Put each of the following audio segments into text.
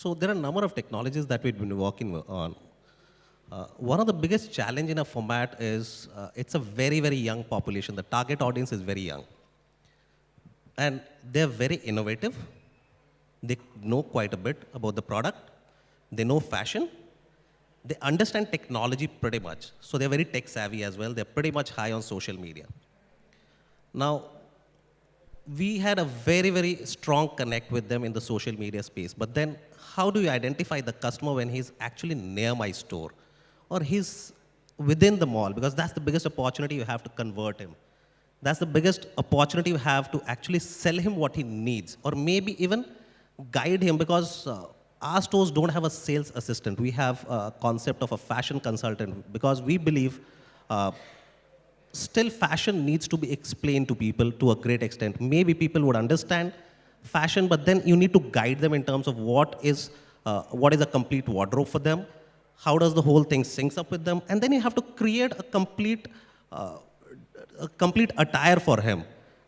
So there are a number of technologies that we've been working on. One of the biggest challenge in a format is it's a very, very young population. The target audience is very young. And they're very innovative. They know quite a bit about the product. They know fashion. They understand technology pretty much. So they're very tech savvy as well. They're pretty much high on social media. Now, we had a very, very strong connect with them in the social media space. But then how do you identify the customer when he's actually near my store or he's within the mall? Because that's the biggest opportunity you have to convert him. That's the biggest opportunity you have to actually sell him what he needs or maybe even guide him, because our stores don't have a sales assistant. We have a concept of a fashion consultant because we believe still fashion needs to be explained to people to a great extent. Maybe people would understand fashion, but then you need to guide them in terms of what is a complete wardrobe for them, how does the whole thing syncs up with them, and then you have to create a complete attire for him.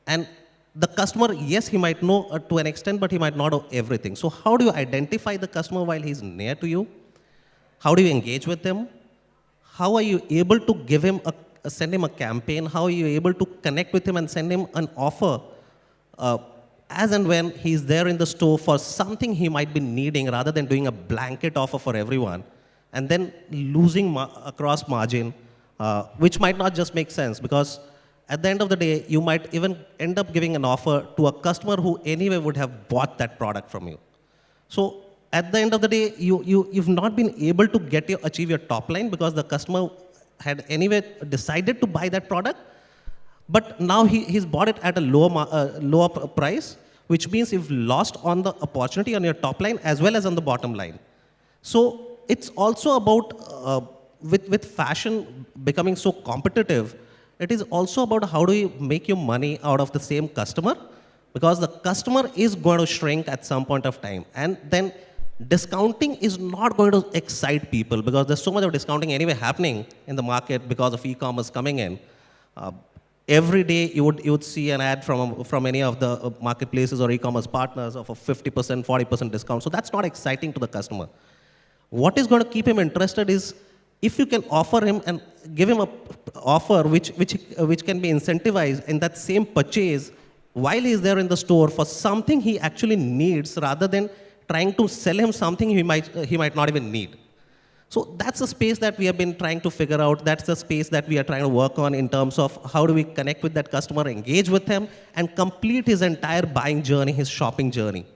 And the customer, yes, he might know to an extent, but he might not know everything. So how do you identify the customer while he's near to you? How do you engage with him? How are you able to give him send him a campaign? How are you able to connect with him and send him an offer as and when he's there in the store for something he might be needing, rather than doing a blanket offer for everyone and then losing across margin, which might not just make sense, because at the end of the day, you might even end up giving an offer to a customer who anyway would have bought that product from you. So at the end of the day, you've not been able to achieve your top line because the customer had anyway decided to buy that product, but now he's bought it at a lower price, which means you've lost on the opportunity on your top line as well as on the bottom line. So it's also about, with fashion becoming so competitive, it is also about how do you make your money out of the same customer, because the customer is going to shrink at some point of time. And then discounting is not going to excite people because there's so much of discounting anyway happening in the market because of e-commerce coming in. Every day you would see an ad from any of the marketplaces or e-commerce partners of a 50%, 40% discount. So that's not exciting to the customer. What is going to keep him interested is if you can offer him and give him an offer which can be incentivized in that same purchase while he's there in the store for something he actually needs, rather than trying to sell him something he might not even need. So that's a space that we have been trying to figure out. That's the space that we are trying to work on in terms of how do we connect with that customer, engage with him, and complete his entire buying journey, his shopping journey.